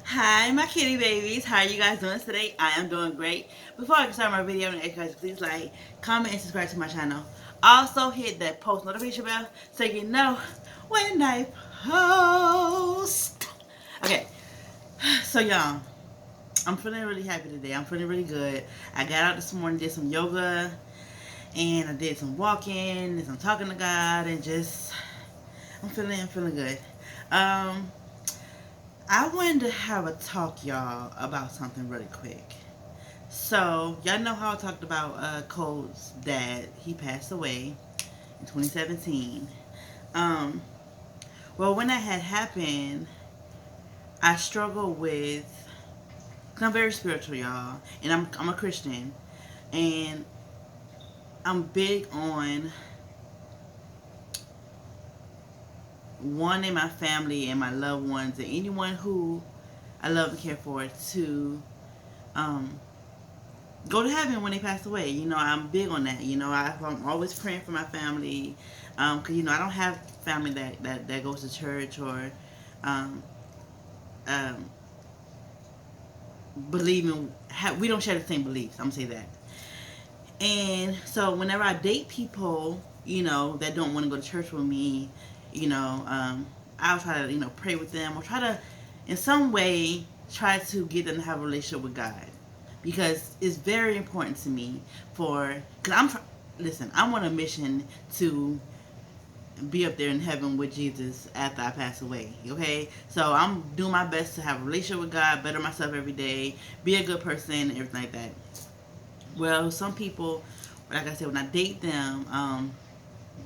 Hi, my kitty babies. How are you guys doing today? I am doing great. Before I start my video, I'm guys please like, comment, and subscribe to my channel. Also, hit that post notification bell so you know when I post. Okay, so y'all, I'm feeling really happy today. I'm feeling really good. I got out this morning, did some yoga, and I did some walking, did some talking to God, and just I'm feeling good. Um, I wanted to have a talk, y'all, about something really quick. So, y'all know how I talked about Cole's dad. He passed away in 2017. Um, well, when that had happened, I struggled with. Cause I'm very spiritual, y'all, and I'm a Christian, and I'm big on wanting my family and my loved ones and anyone who I love and care for to um, go to heaven when they pass away. You know, I'm big on that. You know, I'm always praying for my family. Cause you know, I don't have family that goes to church or um, um, believe in. We don't share the same beliefs. I'm gonna say that. And so whenever I date people, you know, that don't want to go to church with me, you know, I'll try to pray with them or try to, in some way, try to get them to have a relationship with God because it's very important to me for because listen, I'm on a mission to be up there in heaven with Jesus after I pass away. Okay, so I'm doing my best to have a relationship with God, better myself every day, be a good person, everything like that. Well, some people, like I said, when I date them,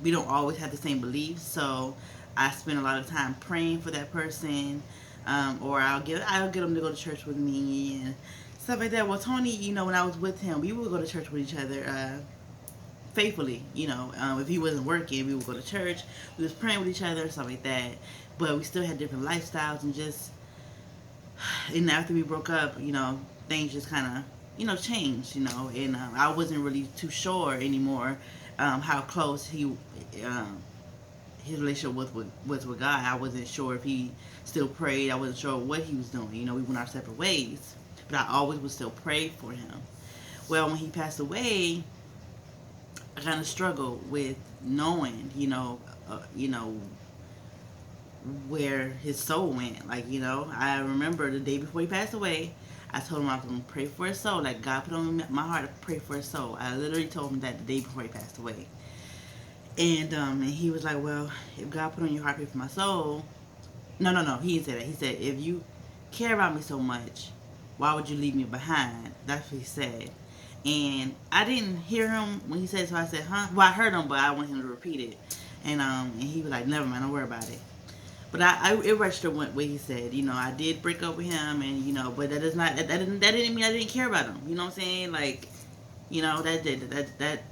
we don't always have the same beliefs. So I spend a lot of time praying for that person, or I'll get them to go to church with me and stuff like that. Well, Tony, you know, when I was with him, we would go to church with each other. Faithfully, you know, if he wasn't working, we would go to church. We was praying with each other, stuff like that. But we still had different lifestyles, and just and after we broke up, you know, things just kind of changed, and I wasn't really too sure anymore how close um, his relationship was with God. I wasn't sure if he still prayed. I wasn't sure what he was doing. You know, we went our separate ways, but I always would still pray for him. Well, when he passed away, I kind of struggled with knowing, where his soul went. Like, I remember the day before he passed away, I told him I was going to pray for his soul. Like, God put on my heart to pray for his soul. I literally told him that the day before he passed away. And he was like, well, if God put on your heart to pray for my soul. No, no, no. He didn't say that. He said, if you care about me so much, why would you leave me behind? That's what he said. And I didn't hear him when he said it, so I said, huh? Well, I heard him, but I want him to repeat it. And he was like, never mind, don't worry about it. But it registered what he said. You know, I did break up with him, and but that does not that didn't mean I didn't care about him. You know what I'm saying? Like,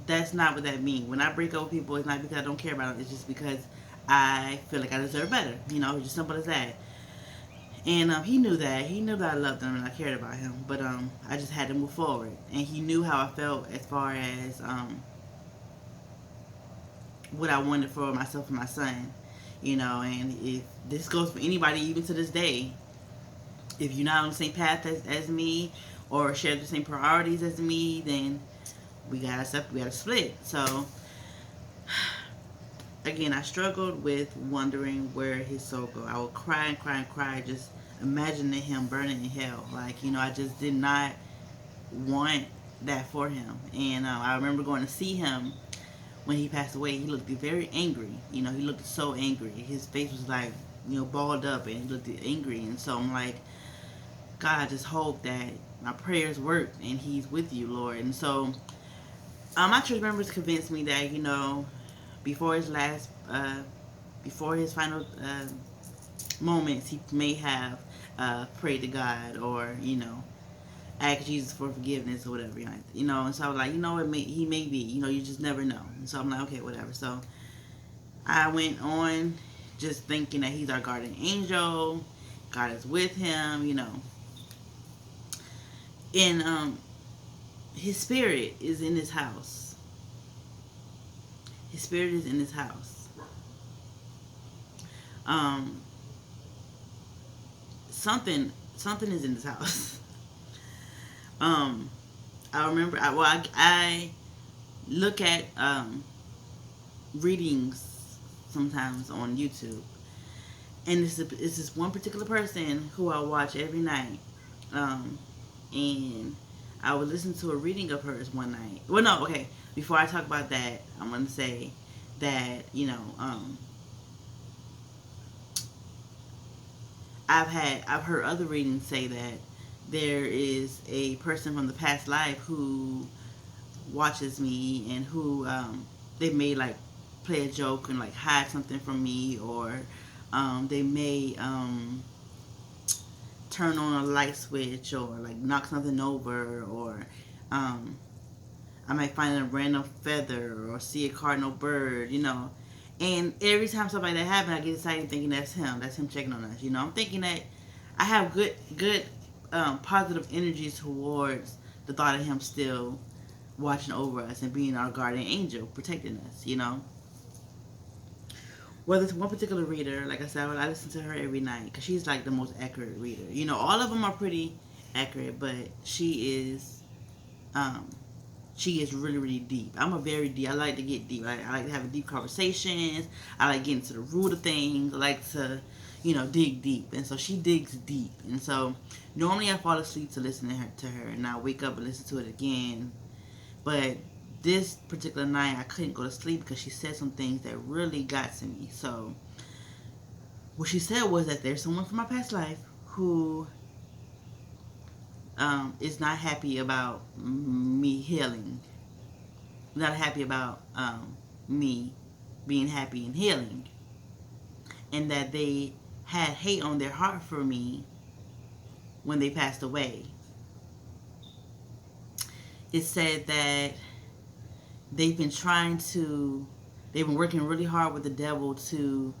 that's not what that means. When I break up with people, it's not because I don't care about them. It's just because I feel like I deserve better. You know, it's just simple as that. And he knew that. He knew that I loved him and I cared about him. But I just had to move forward. And he knew how I felt as far as what I wanted for myself and my son. You know, and if this goes for anybody, even to this day, if you're not on the same path as me or share the same priorities as me, then we gotta split. So again, I struggled with wondering where his soul go. I would cry and cry and cry, just imagining him burning in hell. Like, I just did not want that for him. And I remember going to see him when he passed away. He looked very angry. You know, he looked so angry. His face was like, balled up, and he looked angry. And so I'm like, God, I just hope that my prayers worked and he's with you, Lord. And so my church members convinced me that, before his last, before his final moments, he may have prayed to God or, asked Jesus for forgiveness or whatever. And so I was like, he may be, you just never know. And so I'm like, okay, whatever. So I went on just thinking that he's our guardian angel. God is with him. And his spirit is in this house. His spirit is in this house. Um, something something is in this house. um, I remember. I look at readings sometimes on YouTube, and it's this one particular person who I watch every night. And I would listen to a reading of hers one night. Well, no, okay. Before I talk about that, I'm gonna say that I've heard other readings say that there is a person from the past life who watches me and who they may like play a joke and like hide something from me, or they may turn on a light switch or like knock something over, or um, I might find a random feather or see a cardinal bird, And every time something like that happens, I get excited thinking that's him. That's him checking on us. I'm thinking that I have good, positive energy towards the thought of him still watching over us and being our guardian angel, protecting us. Whether it's one particular reader, like I said, I listen to her every night because she's like the most accurate reader. All of them are pretty accurate, but um, she is really, really deep. I'm a very deep. I like to get deep. I like to have deep conversations. I like getting to the root of things. I like to, dig deep. And so she digs deep. And so normally I fall asleep to listen to her, and I wake up and listen to it again. But this particular night I couldn't go to sleep because she said some things that really got to me. So what she said was that there's someone from my past life who is not happy about me healing, not happy about me being happy and healing, and that they had hate on their heart for me when they passed away. It said that they've been working really hard with the devil to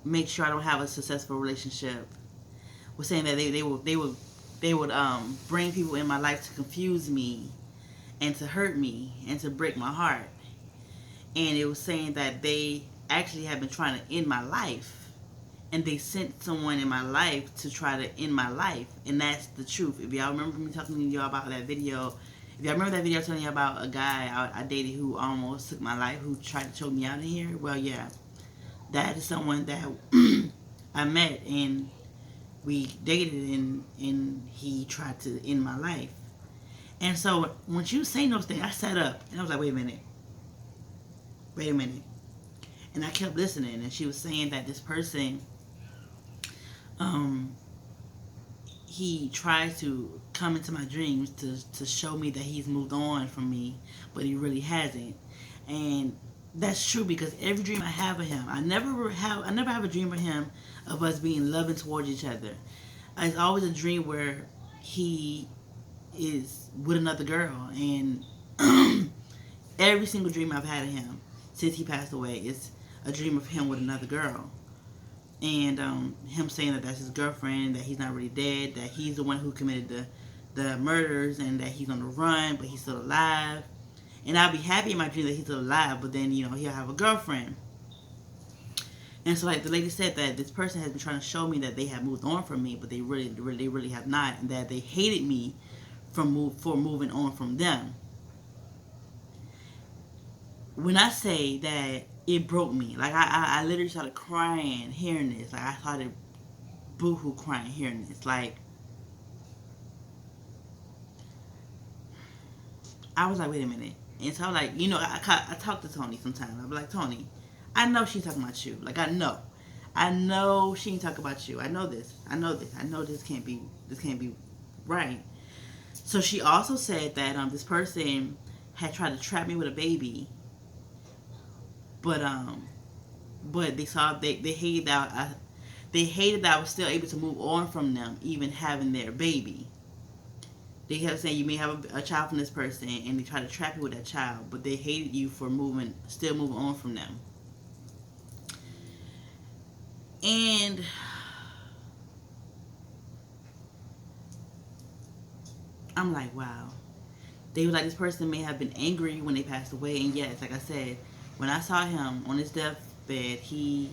make sure I don't have a successful relationship. Was saying that they would bring people in my life to confuse me and to hurt me and to break my heart. And it was saying that they actually have been trying to end my life, and they sent someone in my life to try to end my life. And that's the truth. If y'all remember me talking to y'all about that video, if y'all remember that video telling you about a guy I dated who almost took my life, who tried to choke me out of here, well, yeah, that is someone that I met, and we dated, and he tried to end my life. And so when she was saying those things, I sat up and I was like, wait a minute. And I kept listening, and she was saying that this person, he tried to come into my dreams to show me that he's moved on from me, but he really hasn't. And that's true, because every dream I have of him, I never have a dream of him of us being loving towards each other. It's always a dream where he is with another girl, and every single dream I've had of him since he passed away is a dream of him with another girl. And him saying that that's his girlfriend, that he's not really dead, that he's the one who committed the murders, and that he's on the run, but he's still alive. And I'll be happy in my dream that he's still alive, but then, he'll have a girlfriend. And so, like the lady said, that this person has been trying to show me that they have moved on from me, but they really have not, and that they hated me for moving on from them. When I say that it broke me, like I literally started crying hearing this. Like I started boohoo crying hearing this. Like I was like, wait a minute. And so I'm like, I talk to Tony sometimes. I'll be like, Tony, I know she's talking about you. Like I know she ain't talking about you. I know this. I know this can't be right. So she also said that this person had tried to trap me with a baby, but they saw they hated that I was still able to move on from them, even having their baby. They kept saying you may have a child from this person, and they tried to trap you with that child, but they hated you for still moving on from them. And I'm like, wow. They were like, this person may have been angry when they passed away, and yes, like I said, when I saw him on his deathbed, he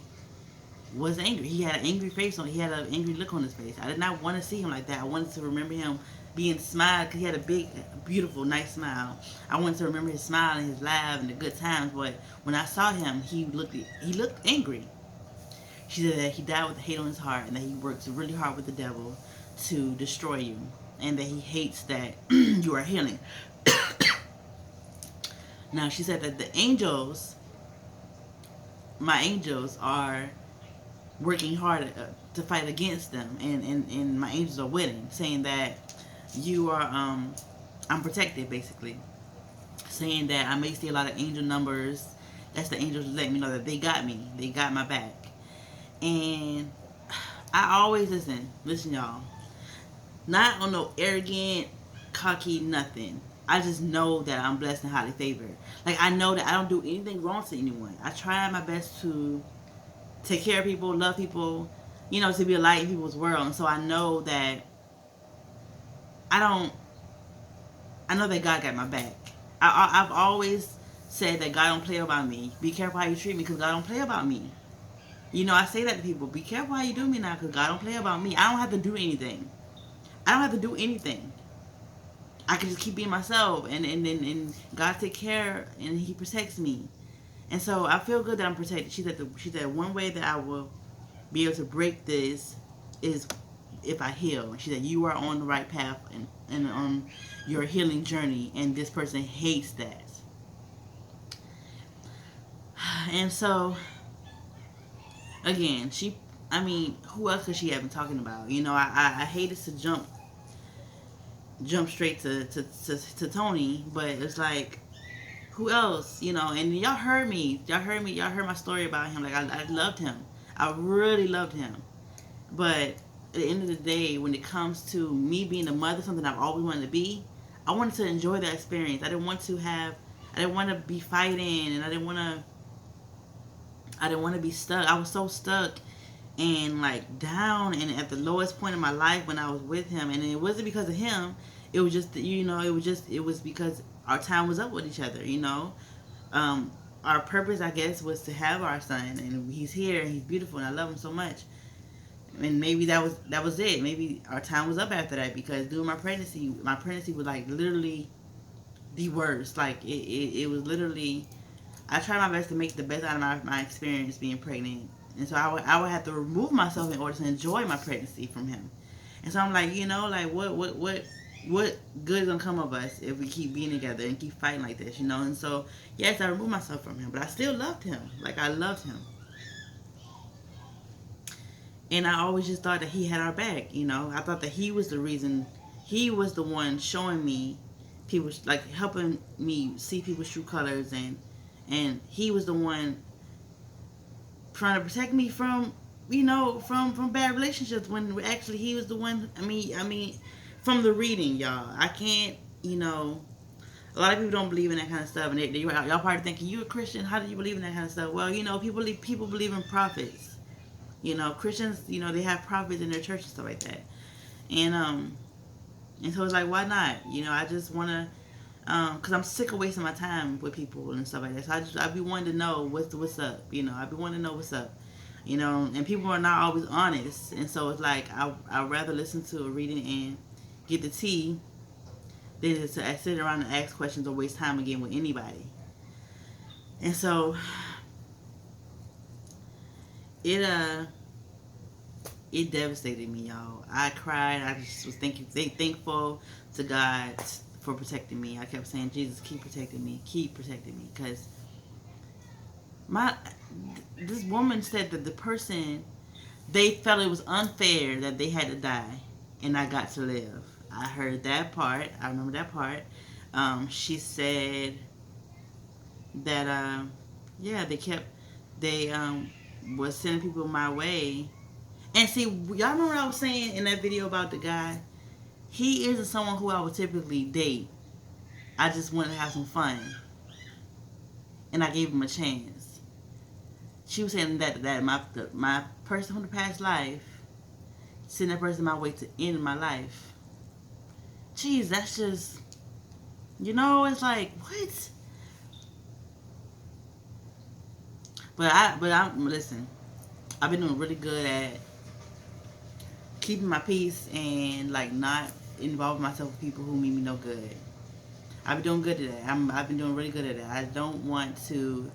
was angry. He had an angry face on. He had an angry look on his face. I did not want to see him like that. I wanted to remember him being smiled because he had a big, beautiful, nice smile. I wanted to remember his smile and his laugh and the good times. But when I saw him, he looked angry. She said that he died with hate on his heart and that he works really hard with the devil to destroy you, and that he hates that you are healing. Now she said that the angels, my angels, are working hard to fight against them, and my angels are winning, saying that you are I'm protected, basically, saying that I may see a lot of angel numbers. That's the angels letting me know that they got me, they got my back. And I always listen, y'all, not on no arrogant, cocky, nothing. I just know that I'm blessed and highly favored. Like, I know that I don't do anything wrong to anyone. I try my best to take care of people, love people, to be a light in people's world. And so I know that I don't. I know that God got my back. I've always said that God don't play about me. Be careful how you treat me, because God don't play about me. I say that to people. Be careful how you do me now, because God don't play about me. I don't have to do anything. I don't have to do anything. I can just keep being myself, and God take care, and He protects me. And so I feel good that I'm protected. She said one way that I will be able to break this is if I heal. She said you are on the right path and on your healing journey, and this person hates that. And so again, who else could she have been talking about? I hated to jump straight to Tony, but it's like, who else? And y'all heard my story about him. Like, I loved him. I really loved him. But at the end of the day, when it comes to me being a mother, something I've always wanted to be, I wanted to enjoy that experience. I didn't want to be fighting, and I didn't want to be stuck. I was so stuck and like down and at the lowest point in my life when I was with him, and it wasn't because of him. It was just it was because our time was up with each other. Our purpose, I guess, was to have our son, and he's here and he's beautiful, and I love him so much. And maybe that was it. Maybe our time was up after that, because during my pregnancy was like literally the worst. Like, it was literally. I tried my best to make the best out of my experience being pregnant, and so I would have to remove myself in order to enjoy my pregnancy from him. And so I'm like, what good is gonna come of us if we keep being together and keep fighting like this, And so, yes, I removed myself from him, but I still loved him. Like, I loved him, and I always just thought that he had our back. I thought that he was the reason. He was the one showing me people, like helping me see people's true colors, and he was the one trying to protect me from from bad relationships, when actually he was the one. From the reading, y'all, I can't. A lot of people don't believe in that kind of stuff, and y'all probably thinking, you a Christian, how do you believe in that kind of stuff? Well, people believe in prophets. Christians, they have prophets in their church and stuff like that, and so it's like, why not? I just want to, because I'm sick of wasting my time with people and stuff like that. So I be wanting to know what's up. I be wanting to know what's up. And people are not always honest, and so it's like I'd rather listen to a reading and get the tea than to sit around and ask questions or waste time again with anybody. And so it devastated me, y'all. I cried. I just was thankful to God for protecting me. I kept saying, Jesus, keep protecting me, because this woman said that the person, they felt it was unfair that they had to die and I got to live. I heard that part. I remember that part. She said that they was sending people my way. And see, y'all remember what I was saying in that video about the guy? He isn't someone who I would typically date. I just wanted to have some fun, and I gave him a chance. She was saying that my person from the past life, sending that person my way to end my life. Jeez, that's just, it's like, what? But I'm listen. I've been doing really good at keeping my peace and like not involving myself with people who mean me no good. I've been doing good at that. I've been doing really good at that. I don't want to.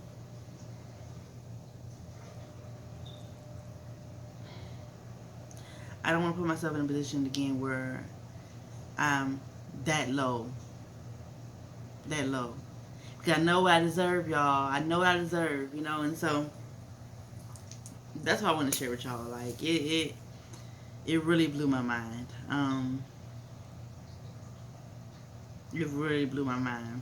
I don't want to put myself in a position again where I'm that low, that low. Because I know what I deserve, y'all. I know what I deserve, you know. And so that's what I want to share with y'all. Like it really blew my mind. It really blew my mind.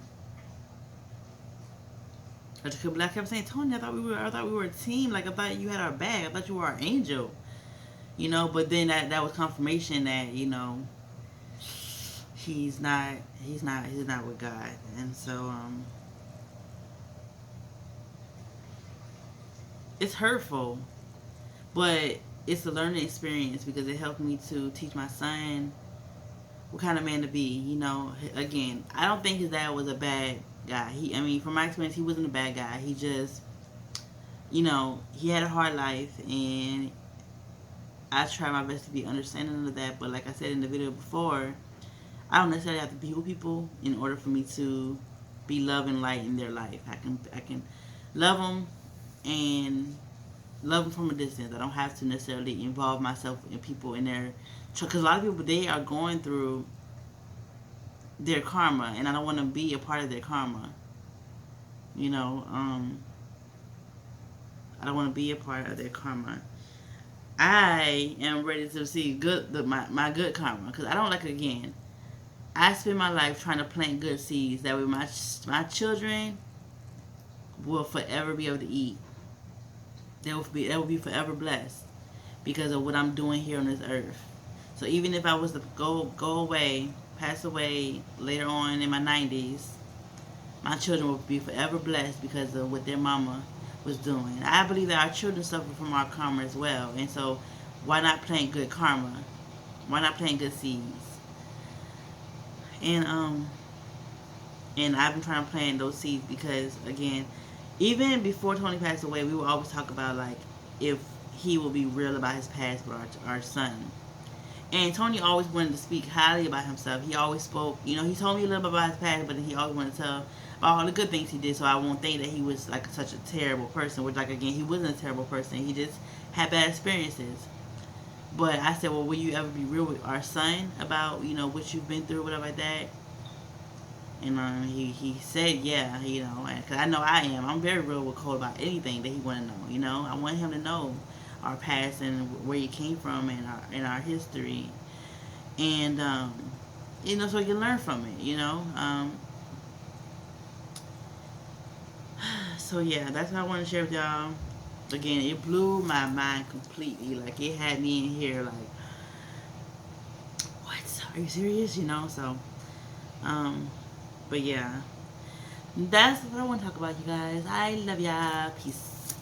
Like I kept saying, Tony, I thought we were a team. Like I thought you had our back. I thought you were our angel. You know, but then that was confirmation that, you know, he's not with God. And so it's hurtful, but it's a learning experience because it helped me to teach my son what kind of man to be. You know, again, I don't think his dad was a bad guy. I mean, from my experience, he wasn't a bad guy. He just, you know, he had a hard life, and I try my best to be understanding of that. But like I said in the video before, I don't necessarily have to be with people in order for me to be love and light in their life. I can love them and love them from a distance. I don't have to necessarily involve myself in people in their, because a lot of people, they are going through their karma, and I don't want to be a part of their karma. You know, I don't want to be a part of their karma. I am ready to see my good karma, because I don't like it again. I spend my life trying to plant good seeds that way my children will forever be able to eat. They will be forever blessed because of what I'm doing here on this earth. So even if I was to go away, pass away later on in my 90s, my children will be forever blessed because of what their mama was doing. I believe that our children suffer from our karma as well, and so why not plant good karma? Why not plant good seeds? And I've been trying to plant those seeds because, again, even before Tony passed away, we would always talk about like if he will be real about his past with our son. And Tony always wanted to speak highly about himself. He always spoke, you know, he told me a little bit about his past, but he always wanted to tell about all the good things he did, so I won't think that he was like such a terrible person. Which, like, again, he wasn't a terrible person. He just had bad experiences. But I said, well, will you ever be real with our son about, you know, what you've been through, whatever like that? And he said, yeah, you know, because I know I am. I'm very real with Cole about anything that he want to know. You know, I want him to know our past and where he came from and our history, and you know, so he can learn from it. You know, so yeah, that's what I want to share with y'all. Again, it blew my mind completely. Like it had me in here like, what? Are you serious? You know, so but yeah, that's what I want to talk about, you guys. I love y'all. Peace.